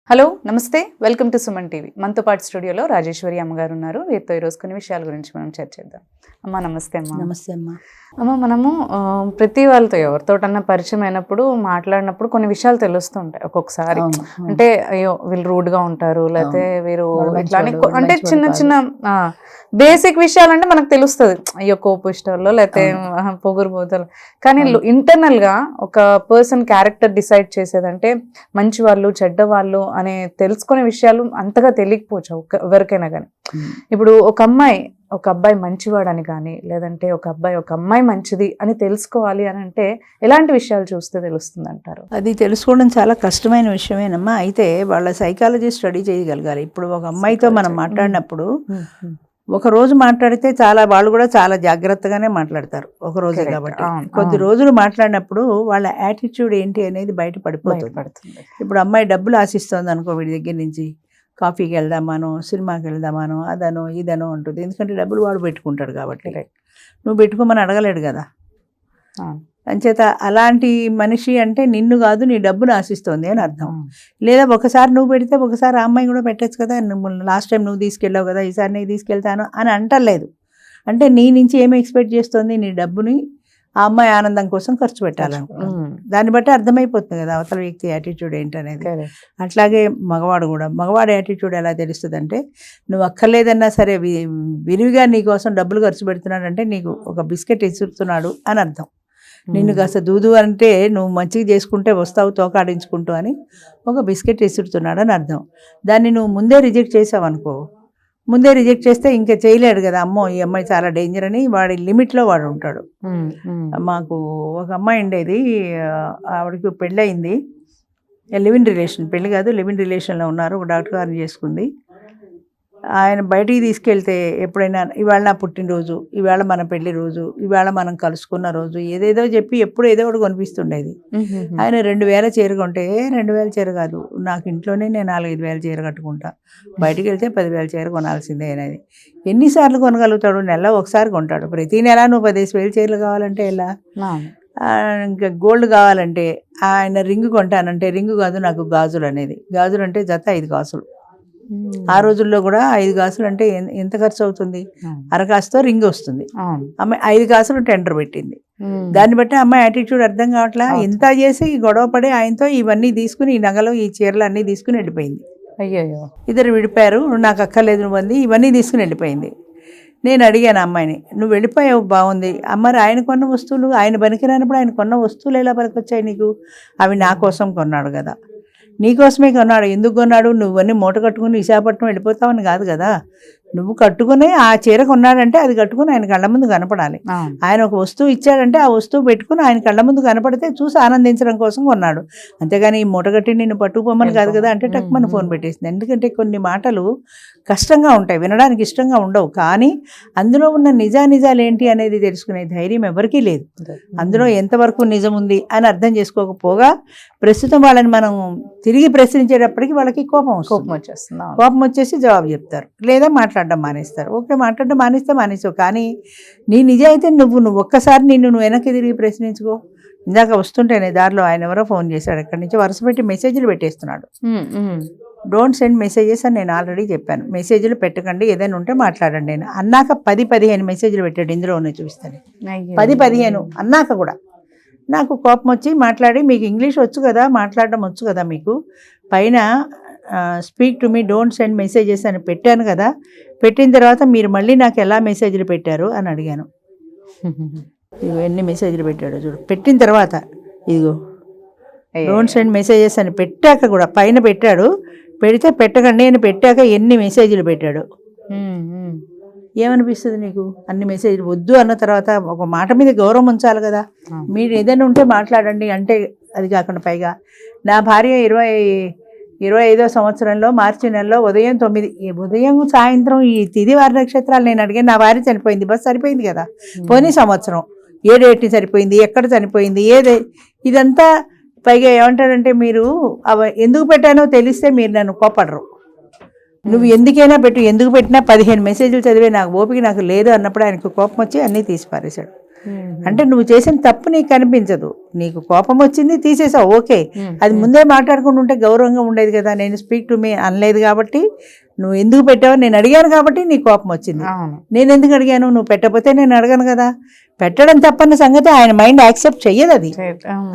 Hello నమస్తే welcome to Suman TV. మనతో పాటు స్టూడియోలో రాజేశ్వరి అమ్మగారు ఉన్నారు. వీరితో ఈరోజు కొన్ని విషయాల గురించి మనం చర్చిద్దాం. అమ్మ నమస్తే. అమ్మ నమస్తే అమ్మ. అమ్మ మనము ప్రతి వాళ్ళతో ఎవరితోటన్నా పరిచయం అయినప్పుడు మాట్లాడినప్పుడు కొన్ని విషయాలు తెలుస్తూ ఉంటాయి ఒక్కొక్కసారి. అంటే అయ్యో వీళ్ళు రూడ్గా ఉంటారు, లేకపోతే వీరు ఇట్లా అంటే చిన్న చిన్న బేసిక్ విషయాలంటే మనకు తెలుస్తుంది, అయ్యో కోపిష్టంలో లేకపోతే పొగురు పోతలు. కానీ ఇంటర్నల్ గా ఒక పర్సన్ క్యారెక్టర్ డిసైడ్ చేసేదంటే మంచి వాళ్ళు చెడ్డ వాళ్ళు అనే తెలుసుకునే విషయాలు అంతగా తెలియకపోవచ్చు ఎవరికైనా కానీ. ఇప్పుడు ఒక అబ్బాయి మంచివాడని కానీ, లేదంటే ఒక అమ్మాయి మంచిది అని తెలుసుకోవాలి అని అంటే ఎలాంటి విషయాలు చూస్తే తెలుస్తుంది అంటారు? అది తెలుసుకోవడం చాలా కష్టమైన విషయమేనమ్మా. అయితే వాళ్ళ సైకాలజీ స్టడీ చేయగలగాలి. ఇప్పుడు ఒక అమ్మాయితో మనం మాట్లాడినప్పుడు ఒక రోజు మాట్లాడితే వాళ్ళు కూడా చాలా జాగ్రత్తగానే మాట్లాడతారు ఒక రోజే కాబట్టి. కొద్ది రోజులు మాట్లాడినప్పుడు వాళ్ళ యాటిట్యూడ్ ఏంటి అనేది బయట పడిపోతుంది. ఇప్పుడు అమ్మాయి డబ్బులు ఆశిస్తుంది అనుకో, వీడి దగ్గర నుంచి కాఫీకి వెళ్దామానో సినిమాకి వెళ్దామానో అదనో ఇదనో ఉంటుంది. ఎందుకంటే డబ్బులు వాడు పెట్టుకుంటాడు కాబట్టి. నువ్వు పెట్టుకోమని అడగలేడు కదా. అంచేత అలాంటి మనిషి అంటే నిన్ను కాదు నీ డబ్బును ఆశిస్తోంది అని అర్థం. లేదా ఒకసారి నువ్వు పెడితే ఒకసారి ఆ అమ్మాయి కూడా పెట్టచ్చు కదా. లాస్ట్ టైం నువ్వు తీసుకెళ్ళావు కదా, ఈసారి నేను తీసుకెళ్తాను అని అంటలేదు. అంటే నీ నుంచి ఏమి ఎక్స్పెక్ట్ చేస్తుంది? నీ డబ్బుని ఆ అమ్మాయి ఆనందం కోసం ఖర్చు పెట్టాలనుకుంటున్నాను. దాన్ని బట్టి అర్థమైపోతుంది కదా అవతల వ్యక్తి యాటిట్యూడ్ ఏంటనేది. అట్లాగే మగవాడి యాటిట్యూడ్ ఎలా తెలుస్తుంది అంటే, నువ్వు అక్కర్లేదన్నా సరే విరివిగా నీ కోసం డబ్బులు ఖర్చు పెడుతున్నాడంటే నీకు ఒక బిస్కెట్ ఇస్తున్నాడు అని అర్థం. నిన్ను కాస్త దూదు అంటే నువ్వు మంచిగా చేసుకుంటే వస్తావు తోకాడించుకుంటూ అని ఒక బిస్కెట్ ఇస్తున్నాడు అని అర్థం. దాన్ని నువ్వు ముందే రిజెక్ట్ చేసావు అనుకో, ముందే రిజెక్ట్ చేస్తే ఇంకా చేయలేడు కదా, అమ్మో ఈ అమ్మాయి చాలా డేంజర్ అని వాడి లిమిట్లో వాడు ఉంటాడు. మాకు ఒక అమ్మాయి ఉండేది, ఆవిడకి పెళ్ళయింది. పెళ్ళి కాదు లివ్ ఇన్ రిలేషన్లో ఉన్నారు. ఒక డాక్టర్ గారిని చేసుకుంది. ఆయన బయటికి తీసుకెళ్తే ఎప్పుడైనా ఇవాళ నా పుట్టినరోజు, ఇవాళ మన పెళ్లి రోజు, ఇవాళ మనం కలుసుకున్న రోజు ఏదేదో చెప్పి ఎప్పుడు ఏదో ఒకటి కొనిపిస్తుండేది. ఆయన 2000 చీర కొంటే 2000 చీర కాదు, నాకు ఇంట్లోనే నేను 4-5 వేల చీర కట్టుకుంటా, బయటికి వెళ్తే 10,000 చీర కొనాల్సిందే అనేది. ఎన్నిసార్లు కొనగలుగుతాడు? నెల ఒకసారి కొంటాడు. ప్రతి నెల నువ్వు 10,000 చీరలు కావాలంటే ఎలా? ఇంకా గోల్డ్ కావాలంటే ఆయన రింగు కొంటానంటే రింగు కాదు నాకు గాజులు అనేది. గాజులు అంటే జత 5 కాసులు. ఆ రోజుల్లో కూడా 5 కాసులు అంటే ఎంత ఖర్చు అవుతుంది? అరకాసుతో రింగ్ వస్తుంది. అమ్మాయి 5 కాసులు టెండర్ పెట్టింది. దాన్ని బట్టి అమ్మాయి యాటిట్యూడ్ అర్థం కావట్లా. ఇంత చేసి గొడవ పడి ఆయనతో ఇవన్నీ తీసుకుని, ఈ నగలు ఈ చీరలు అన్నీ తీసుకుని వెళ్ళిపోయింది. అయ్యో, ఇద్దరు విడిపారు. నాకు అక్కర్లేదు నువ్వు అంది, ఇవన్నీ తీసుకుని వెళ్ళిపోయింది. నేను అడిగాను అమ్మాయిని, నువ్వు వెళ్ళిపోయావు బాగుంది, అమ్మారు ఆయన కొన్న వస్తువులు, ఆయన పనికిరానప్పుడు ఆయన కొన్న వస్తువులు ఎలా పనికొచ్చాయి నీకు? అవి నా కోసం కొన్నాడు కదా, నీకోసమే కొన్నాడు. ఎందుకు కొన్నాడు? నువ్వన్నీ మూట కట్టుకుని విశాఖపట్నం వెళ్ళిపోతావని కాదు కదా. నువ్వు కట్టుకుని ఆ చీర కొన్నాడంటే అది కట్టుకుని ఆయన కళ్ళ ముందు కనపడాలి. ఆయన ఒక వస్తువు ఇచ్చాడంటే ఆ వస్తువు పెట్టుకుని ఆయన కళ్ళ ముందు కనపడితే చూసి ఆనందించడం కోసం కొన్నాడు. అంతేగాని ఈ మూట కట్టి నిన్ను పట్టుకుపోమని కాదు కదా అంటే టక్మని ఫోన్ పెట్టేసింది. ఎందుకంటే కొన్ని మాటలు కష్టంగా ఉంటాయి, వినడానికి ఇష్టంగా ఉండవు, కానీ అందులో ఉన్న నిజాలు ఏంటి అనేది తెలుసుకునే ధైర్యం ఎవరికీ లేదు. అందులో ఎంతవరకు నిజం ఉంది అని అర్థం చేసుకోకపోగా ప్రస్తుతం వాళ్ళని మనం తిరిగి ప్రశ్నించేటప్పటికి వాళ్ళకి కోపం వచ్చేస్తుంది. కోపం వచ్చేసి జవాబు చెప్తారు, లేదా మాట్లాడడం మానేస్తారు. ఓకే, మాట్లాడడం మానేస్తావు, కానీ నీ నిజాయితీ నువ్వు ఒక్కసారి నువ్వు వెనక్కి తిరిగి ప్రశ్నించుకో. ఇందాక వస్తుంటేనే దారిలో ఆయన ఎవరో ఫోన్ చేశాడు, అక్కడి నుంచి వరుస పెట్టి మెసేజ్లు పెట్టేస్తున్నాడు. డోంట్ సెండ్ మెసేజెస్ అని నేను ఆల్రెడీ చెప్పాను. మెసేజ్లు పెట్టకండి, ఏదైనా ఉంటే మాట్లాడండి అని అన్నాక 10-15 మెసేజ్లు పెట్టాడు. ఇందులోనే చూపిస్తాను, 10-15 అన్నాక కూడా నాకు కోపం వచ్చి మాట్లాడి, మీకు ఇంగ్లీష్ వచ్చు కదా, మాట్లాడడం వచ్చు కదా మీకు, పైన speak to me don't send messages అని పెట్టాను కదా, పెట్టిన తర్వాత మీరు మళ్ళీ నాకు ఎలా మెసేజ్లు పెట్టారు అని అడిగాను. ఎన్ని మెసేజ్లు పెట్టాడో చూడు. పెట్టిన తర్వాత ఇదిగో డోంట్ సెండ్ మెసేజెస్ అని పెట్టాక కూడా పైన పెట్టాడు. పెడితే పెట్టకండి అని పెట్టాక ఎన్ని మెసేజ్లు పెట్టాడు. ఏమనిపిస్తుంది నీకు? అన్ని మెసేజ్లు వద్దు అన్న తర్వాత ఒక మాట మీద గౌరవం ఉంచాలి కదా. మీరు ఏదైనా ఉంటే మాట్లాడండి అంటే, అది కాకుండా పైగా నా భార్య 25వ సంవత్సరంలో మార్చి నెలలో ఉదయం సాయంత్రం ఈ తిథి వార నక్షత్రాలు నేను అడిగాను. నా భార్య చనిపోయింది, బస్ సరిపోయింది కదా. పోనీ సంవత్సరం ఏ డేట్ని సరిపోయింది, ఎక్కడ చనిపోయింది, ఇదంతా పైగా ఏమంటాడంటే, మీరు ఎందుకు పెట్టానో తెలిస్తే మీరు నన్ను కోపడరు, నువ్వు ఎందుకైనా పెట్టు, ఎందుకు పెట్టినా 15 మెసేజ్లు చదివే నాకు ఓపిక నాకు లేదు అన్నప్పుడు ఆయనకు కోపం వచ్చి అన్నీ తీసి పారేశాడు. అంటే నువ్వు చేసిన తప్పు నీకు కనిపించదు, నీకు కోపం వచ్చింది తీసేసావు, ఓకే, అది ముందే మాట్లాడుకుంటూ ఉంటే గౌరవంగా ఉండేది కదా. నేను స్పీక్ టు మీ అనలేదు కాబట్టి, నువ్వు ఎందుకు పెట్టావు నేను అడిగాను కాబట్టి నీకు కోపం వచ్చింది. నేను ఎందుకు అడిగాను, నువ్వు పెట్టకపోతే నేను అడగను కదా. పెట్టడం తప్పన్న సంగతి ఆయన మైండ్ యాక్సెప్ట్ చెయ్యదు. అది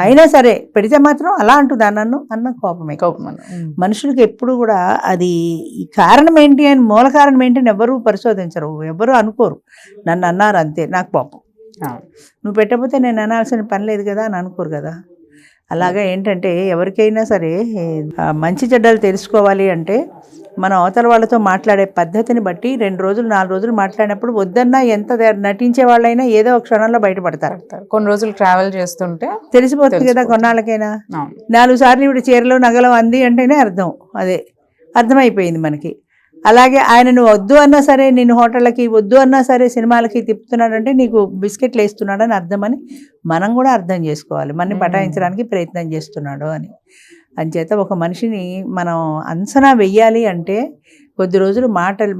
అయినా సరే పెడితే మాత్రం అలా అంటుందా నన్ను అన్న కోపమే. మనుషులకి ఎప్పుడు కూడా అది కారణం ఏంటి అని, మూల కారణం ఏంటి అని ఎవరు పరిశోధించరు, ఎవరు అనుకోరు. నన్ను అన్నారు అంతే, నాకు కోపం. నువ్వు పెట్టకపోతే నేను అనాల్సిన పని లేదు కదా అని అనుకోరు కదా. అలాగా ఏంటంటే ఎవరికైనా సరే మంచి చెడ్డలు తెలుసుకోవాలి అంటే మనం అవతల వాళ్ళతో మాట్లాడే పద్ధతిని బట్టి 2 రోజులు 4 రోజులు మాట్లాడినప్పుడు వద్దన్నా ఎంత నటించే వాళ్ళైనా ఏదో ఒక క్షణంలో బయటపడతారు. కొన్ని రోజులు ట్రావెల్ చేస్తుంటే తెలిసిపోతుంది కదా కొన్నాళ్ళకైనా. 4 సార్లు ఇప్పుడు చీరలో నగలు అంది అంటేనే అర్థం, అదే అర్థమైపోయింది మనకి. అలాగే ఆయన నువ్వు వద్దు అన్నా సరే, నేను హోటళ్ళకి వద్దు అన్నా సరే సినిమాలకి తిప్పుతున్నాడంటే నీకు బిస్కెట్లు వేస్తున్నాడని అర్థమని మనం కూడా అర్థం చేసుకోవాలి. మనని పటాయించడానికి ప్రయత్నం చేస్తున్నాడు అని. అంచేత ఒక మనిషిని మనం అంచనా వెయ్యాలి అంటే కొద్ది రోజులు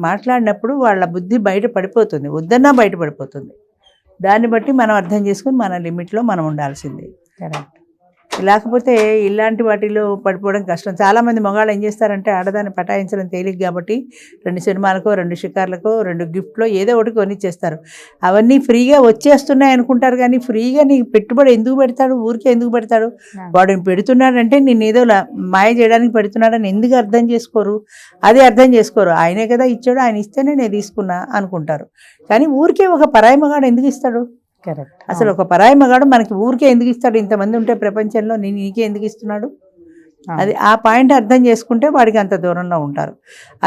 మాట్లాడినప్పుడు వాళ్ళ బుద్ధి బయట పడిపోతుంది, వద్దన్నా బయట పడిపోతుంది. దాన్ని బట్టి మనం అర్థం చేసుకుని మన లిమిట్లో మనం ఉండాల్సిందే. లేకపోతే ఇలాంటి వాటిలో పడిపోవడం కష్టం. చాలామంది మగవాళ్ళు ఏం చేస్తారంటే ఆడదాన్ని పటాయించడం తేలిక కాబట్టి 2 సినిమాలకో 2 షికార్లకో 2 గిఫ్ట్లో ఏదో ఒకటి కొనిచ్చేస్తారు. అవన్నీ ఫ్రీగా వచ్చేస్తున్నాయి అనుకుంటారు, కానీ ఫ్రీగా నీకు పెట్టుబడి ఎందుకు పెడతాడు, ఊరికే ఎందుకు పెడతాడు? వాడు పెడుతున్నాడంటే నేను ఏదో మాయ చేయడానికి పెడుతున్నాడని ఎందుకు అర్థం చేసుకోరు? అది అర్థం చేసుకోరు. ఆయనే కదా ఇచ్చాడు, ఆయన ఇస్తేనే నేను తీసుకున్నా అనుకుంటారు. కానీ ఊరికే ఒక పరాయి మగాడు ఎందుకు ఇస్తాడు? అసలు ఒక పరాయి మగాడు మనకి ఊరికే ఎందుకు ఇస్తాడు? ఇంతమంది ఉంటే ప్రపంచంలో నీకే ఎందుకు ఇస్తున్నాడు? అది ఆ పాయింట్ అర్థం చేసుకుంటే వాడికి అంత దూరంలో ఉంటారు.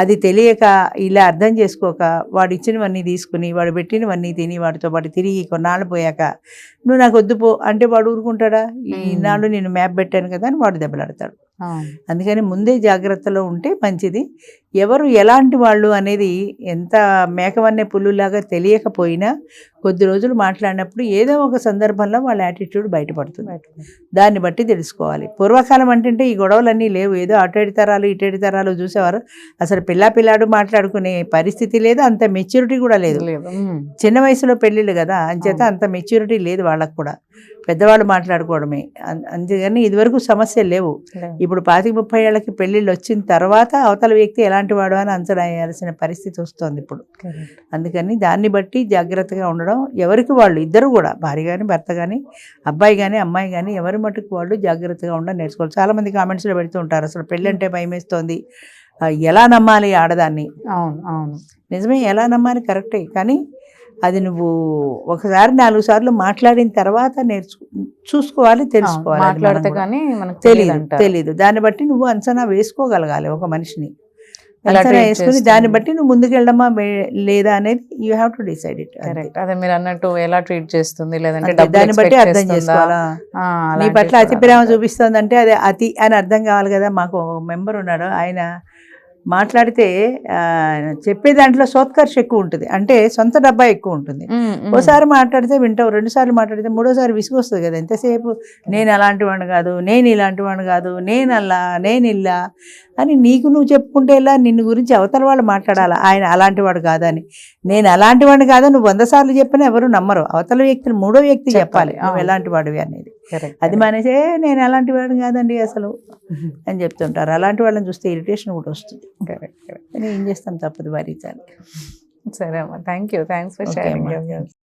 అది తెలియక ఇలా అర్థం చేసుకోక వాడు ఇచ్చినవన్నీ తీసుకుని వాడు పెట్టినవన్నీ తిని వాడితో పాటు తిరిగి కొన్నాళ్ళు పోయాక నువ్వు నాకు వద్దు పో అంటే వాడు ఊరుకుంటాడా? ఈనాడు నేను మ్యాప్ పెట్టాను కదా అని వాడు దెబ్బలాడతాడు. అందుకని ముందే జాగ్రత్తలో ఉంటే మంచిది. ఎవరు ఎలాంటి వాళ్ళు అనేది ఎంత మేకవన్నే పుల్లులాగా తెలియకపోయినా కొద్ది రోజులు మాట్లాడినప్పుడు ఏదో ఒక సందర్భంలో వాళ్ళ యాటిట్యూడ్ బయటపడుతుంది. దాన్ని బట్టి తెలుసుకోవాలి. పూర్వకాలం అంటే ఈ గొడవలన్నీ లేవు. ఏదో అటేడు తరాలు ఇటేడు తరాలు చూసేవారు. అసలు పిల్లాడు మాట్లాడుకునే పరిస్థితి లేదు, అంత మెచ్యూరిటీ కూడా లేదు. చిన్న వయసులో పెళ్ళిళ్ళు కదా, అంచేత అంత మెచ్యూరిటీ లేదు వాళ్ళకు కూడా. పెద్దవాళ్ళు మాట్లాడుకోవడమే. అందుకని ఇదివరకు సమస్యలు లేవు. ఇప్పుడు 25-30 ఏళ్ళకి పెళ్ళిళ్ళు వచ్చిన తర్వాత అవతల వ్యక్తి ఎలాంటి వాడు అని అంచనా వేయాల్సిన పరిస్థితి వస్తుంది ఇప్పుడు. అందుకని దాన్ని బట్టి జాగ్రత్తగా ఉండడం, ఎవరికి వాళ్ళు ఇద్దరు కూడా, భార్య కానీ భర్త కానీ అబ్బాయి కానీ అమ్మాయి కానీ ఎవరి మటుకు వాళ్ళు జాగ్రత్తగా ఉండడం నేర్చుకోవాలి. చాలామంది కామెంట్స్లో పెడుతూ ఉంటారు అసలు పెళ్ళి అంటే భయమేస్తోంది, ఎలా నమ్మాలి ఆడదాన్ని? అవును నిజమే, ఎలా నమ్మాలి కరెక్టే. కానీ అది నువ్వు ఒకసారి 4 సార్లు మాట్లాడిన తర్వాత చూసుకోవాలి, తెలుసుకోవాలి. మాట్లాడితే కానీ తెలీదు. దాన్ని బట్టి నువ్వు అంచనా వేసుకోగలగాలి ఒక మనిషిని. అంచనా వేసుకుని దాన్ని బట్టి నువ్వు ముందుకెళ్ళడమా లేదా అనేది you have to decide it. అదే మీరు అన్నట్టు ఎలా ట్రీట్ చేస్తుంది, లేదంటే దాన్ని బట్టి అర్థం చేసుకోవాలా. నీ పట్ల అతి ప్రేమ చూపిస్తుంది అంటే అదే అతి అని అర్థం కావాలి కదా. మాకు మెంబర్ ఉన్నాడు, ఆయన మాట్లాడితే చెప్పే దాంట్లో సోత్కర్ష ఎక్కువ ఉంటుంది, అంటే సొంత డబ్బా ఎక్కువ ఉంటుంది. ఓసారి మాట్లాడితే వింటావు, 2 సార్లు మాట్లాడితే 3ఓసారి విసుగు వస్తుంది కదా. ఎంతసేపు నేను అలాంటి వాడిని కాదు, నేను ఇలాంటి వాడిని కాదు, నేను అలా నేను ఇలా అని నీకు నువ్వు చెప్పుకుంటే ఇలా నిన్ను గురించి అవతల వాళ్ళు మాట్లాడాలా, ఆయన అలాంటి వాడు కాదని. నేను అలాంటి వాడిని కాదు నువ్వు 100 సార్లు చెప్పినా ఎవరు నమ్మరు. అవతల వ్యక్తిని 3వ వ్యక్తి చెప్పాలి నువ్వు ఎలాంటి వాడివి అనేది. అది మానేసే నేను అలాంటి వాడిని కాదండి అసలు అని చెప్తుంటారు. అలాంటి వాళ్ళని చూస్తే ఇరిటేషన్ కూడా వస్తుంది. ఏం చేస్తాం, తప్పదు భరించాలి. సరే అమ్మా, థ్యాంక్స్ ఫర్ షేరింగ్.